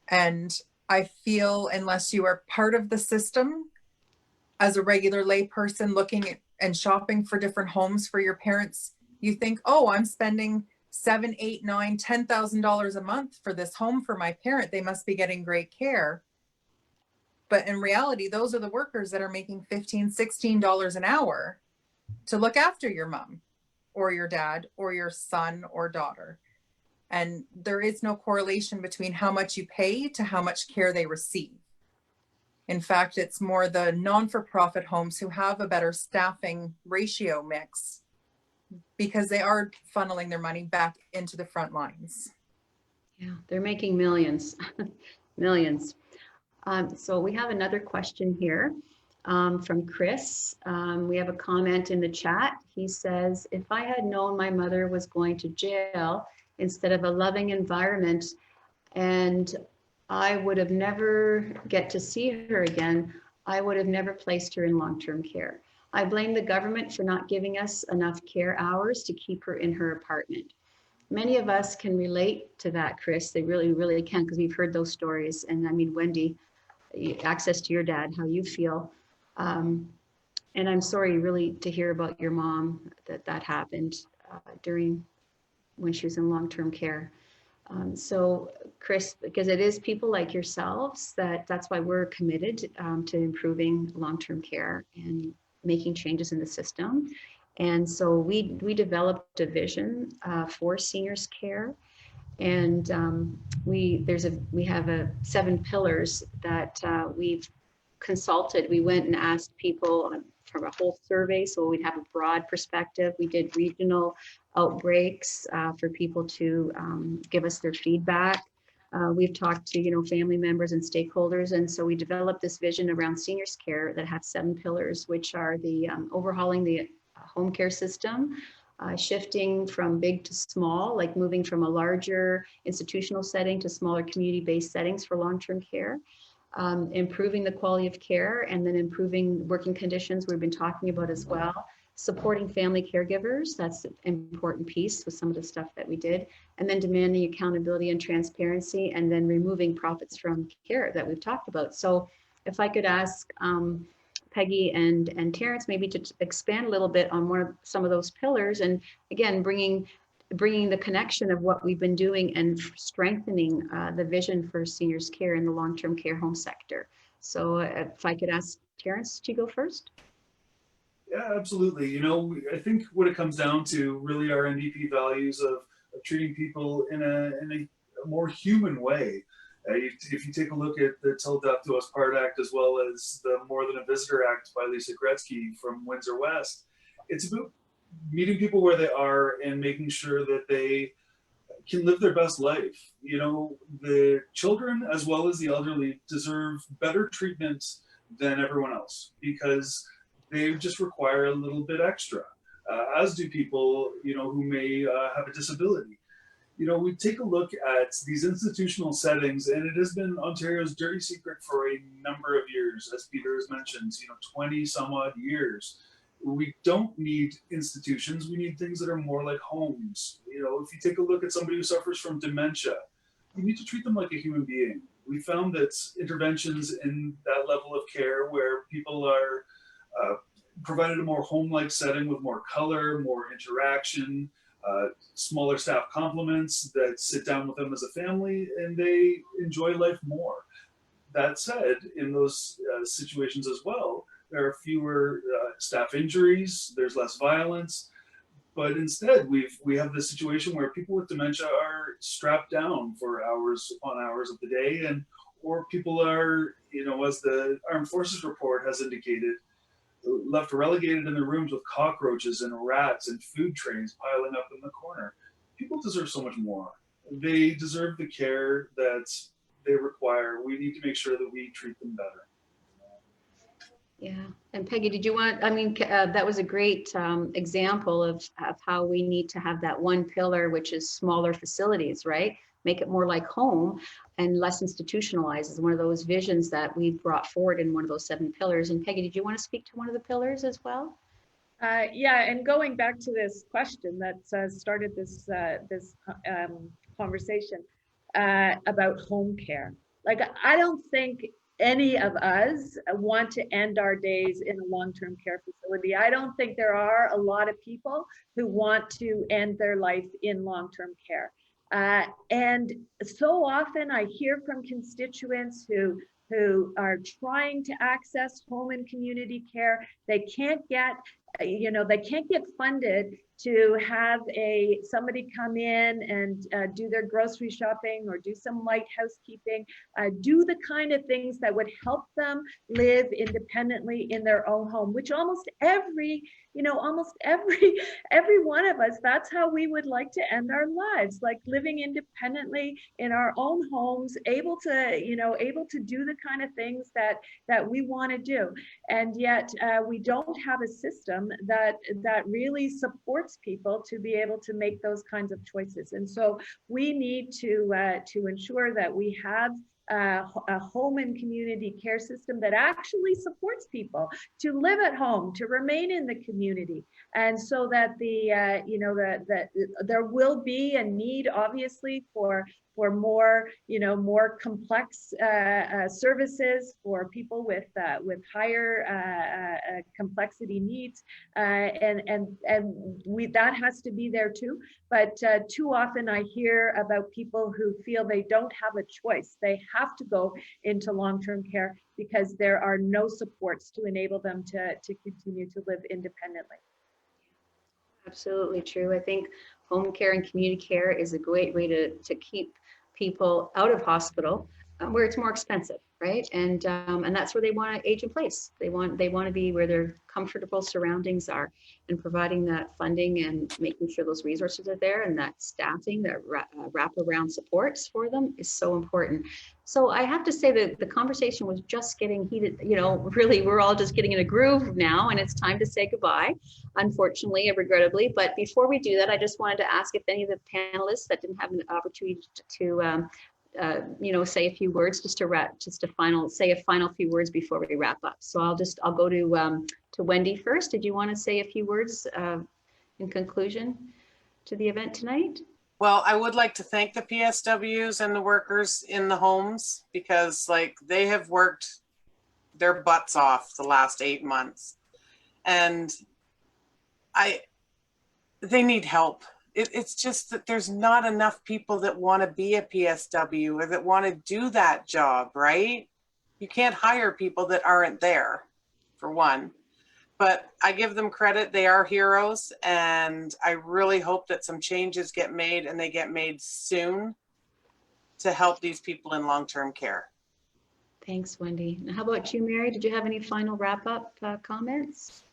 And I feel unless you are part of the system as a regular lay person looking at and shopping for different homes for your parents, you think, oh, I'm spending $7,000, $8,000, $9,000, $10,000 a month for this home for my parent. They must be getting great care. But in reality, those are the workers that are making $15, $16 an hour to look after your mom or your dad or your son or daughter. And there is no correlation between how much you pay to how much care they receive. In fact, it's more the non-for-profit homes who have a better staffing ratio mix because they are funneling their money back into the front lines. Yeah, they're making millions, millions. So we have another question here from Chris. We have a comment in the chat. He says, if I had known my mother was going to jail instead of a loving environment and I would have never get to see her again, I would have never placed her in long-term care. I blame the government for not giving us enough care hours to keep her in her apartment. Many of us can relate to that, Chris. They really, really can, because we've heard those stories. And I mean, Wendy, access to your dad, how you feel. And I'm sorry really to hear about your mom, that happened during when she was in long-term care. So Chris, because it is people like yourselves that's why we're committed to improving long-term care and making changes in the system. And so we developed a vision for seniors care. And we have 7 pillars that we've consulted. We went and asked people from a whole survey, so we'd have a broad perspective. We did regional outbreaks for people to give us their feedback. We've talked to family members and stakeholders, and so we developed this vision around seniors care that have 7 pillars, which are the overhauling the home care system, shifting from big to small, like moving from a larger institutional setting to smaller community-based settings for long-term care, improving the quality of care, and then improving working conditions we've been talking about as well, supporting family caregivers, that's an important piece with some of the stuff that we did, and then demanding accountability and transparency, and then removing profits from care that we've talked about. So if I could ask Peggy and Terrence maybe to expand a little bit on some of those pillars, and again bringing the connection of what we've been doing and strengthening the vision for seniors care in the long-term care home sector. So if I could ask Terrence to go first. Yeah, absolutely. I think what it comes down to really are NDP values of treating people in a more human way. If you take a look at the Till Death Do Us Part Act, as well as the More Than a Visitor Act by Lisa Gretzky from Windsor West, it's about meeting people where they are and making sure that they can live their best life. The children as well as the elderly deserve better treatment than everyone else because they just require a little bit extra, as do people, who may have a disability. We take a look at these institutional settings, and it has been Ontario's dirty secret for a number of years, as Peter has mentioned, 20 some odd years. We don't need institutions. We need things that are more like homes. If you take a look at somebody who suffers from dementia, you need to treat them like a human being. We found that interventions in that level of care where people are provided a more home-like setting with more color, more interaction, smaller staff complements that sit down with them as a family, and they enjoy life more. That said, in those situations as well, there are fewer staff injuries, there's less violence, but instead we have this situation where people with dementia are strapped down for hours upon hours of the day, or people are, as the Armed Forces report has indicated, left relegated in their rooms with cockroaches and rats and food trays piling up in the corner. People deserve so much more. They deserve the care that they require. We need to make sure that we treat them better. Yeah. And Peggy, did you want, that was a great example of how we need to have that one pillar, which is smaller facilities, right? Make it more like home and less institutionalized is one of those visions that we brought forward in one of those 7 pillars. And Peggy, did you want to speak to one of the pillars as well? Yeah, and going back to this question that started this conversation about home care. Like, I don't think any of us want to end our days in a long-term care facility. I don't think there are a lot of people who want to end their life in long-term care. And so often I hear from constituents who are trying to access home and community care. They can't get, they can't get funded to have somebody come in and do their grocery shopping or do some light housekeeping, do the kind of things that would help them live independently in their own home, which almost every one of us, that's how we would like to end our lives, like living independently in our own homes, able to do the kind of things that we want to do. And yet we don't have a system that really supports people to be able to make those kinds of choices. And so we need to ensure that we have a home and community care system that actually supports people to live at home, to remain in the community, and so that that there will be a need, obviously, for more more complex services for people with higher complexity needs, and that has to be there too. But too often I hear about people who feel they don't have a choice. They have to go into long-term care because there are no supports to enable them to continue to live independently. Absolutely true. I think home care and community care is a great way to keep people out of hospital where it's more expensive, right? And that's where they want to age in place. They want to be where their comfortable surroundings are, and providing that funding and making sure those resources are there and that staffing, that wraparound supports for them is so important. So I have to say that the conversation was just getting heated. Really, we're all just getting in a groove now, and it's time to say goodbye, unfortunately and regrettably. But before we do that, I just wanted to ask if any of the panelists that didn't have an opportunity to say a few words, say a final few words before we wrap up. So I'll go to Wendy first. Did you want to say a few words in conclusion to the event tonight? Well, I would like to thank the PSWs and the workers in the homes, because they have worked their butts off the last 8 months, and they need help. It's just that there's not enough people that want to be a PSW or that want to do that job, right? You can't hire people that aren't there, for one. But I give them credit. They are heroes. And I really hope that some changes get made, and they get made soon, to help these people in long-term care. Thanks, Wendy. Now, how about you, Mary? Did you have any final wrap-up comments?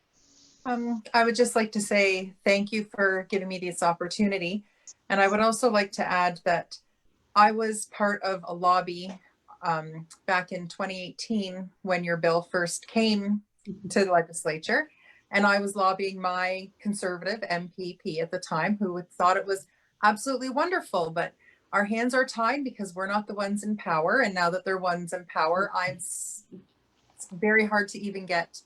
I would just like to say thank you for giving me this opportunity. And I would also like to add that I was part of a lobby back in 2018 when your bill first came to the legislature. And I was lobbying my conservative MPP at the time who thought it was absolutely wonderful, but our hands are tied because we're not the ones in power. And now that they're ones in power, it's very hard to even get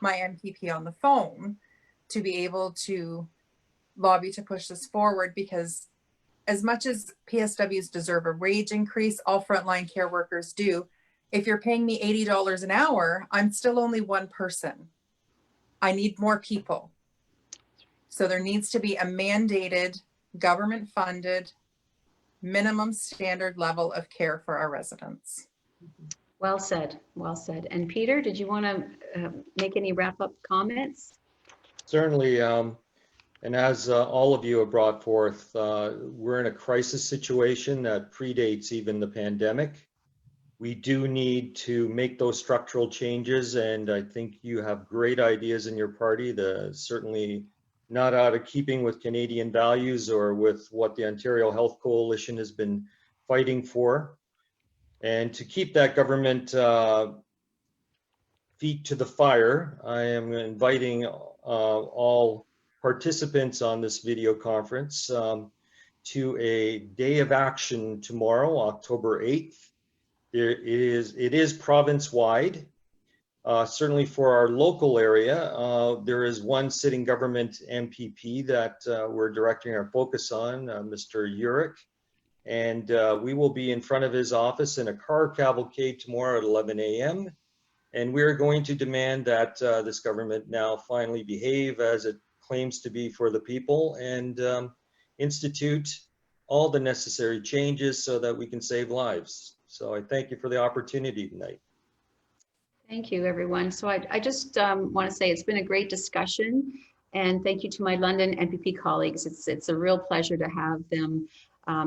my MPP on the phone to be able to lobby to push this forward, because as much as PSWs deserve a wage increase, all frontline care workers do. If you're paying me $80 an hour, I'm still only one person. I need more people. So there needs to be a mandated, government funded, minimum standard level of care for our residents. Well said, well said. And Peter, did you want to make any wrap-up comments? Certainly, and as all of you have brought forth, we're in a crisis situation that predates even the pandemic. We do need to make those structural changes, and I think you have great ideas in your party that certainly not out of keeping with Canadian values or with what the Ontario Health Coalition has been fighting for. And to keep that government feet to the fire, I am inviting all participants on this video conference to a day of action tomorrow, October 8th. It is province-wide. Certainly for our local area, there is one sitting government MPP that we're directing our focus on, Mr. Urick. And we will be in front of his office in a car cavalcade tomorrow at 11 a.m. And we're going to demand that this government now finally behave as it claims to be for the people, and institute all the necessary changes so that we can save lives. So I thank you for the opportunity tonight. Thank you, everyone. So I just want to say it's been a great discussion, and thank you to my London MPP colleagues. It's a real pleasure to have them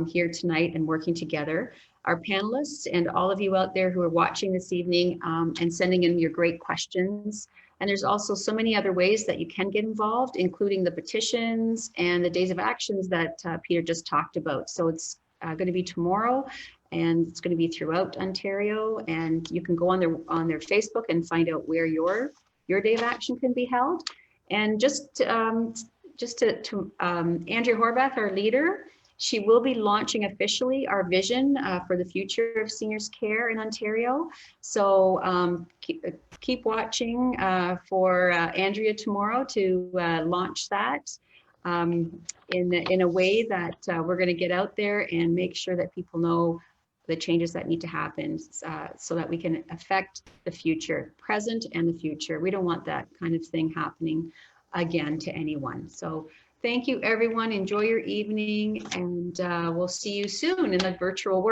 here tonight and working together. Our panelists and all of you out there who are watching this evening and sending in your great questions. And there's also so many other ways that you can get involved, including the petitions and the days of actions that Peter just talked about. So it's going to be tomorrow, and it's going to be throughout Ontario. And you can go on their Facebook and find out where your day of action can be held. And just to Andrea Horvath, our leader, she will be launching officially our vision for the future of seniors care in Ontario. So keep watching for Andrea tomorrow to launch that in a way that we're going to get out there and make sure that people know the changes that need to happen so that we can affect the future, present and the future. We don't want that kind of thing happening again to anyone. So thank you, everyone. Enjoy your evening, and we'll see you soon in the virtual world.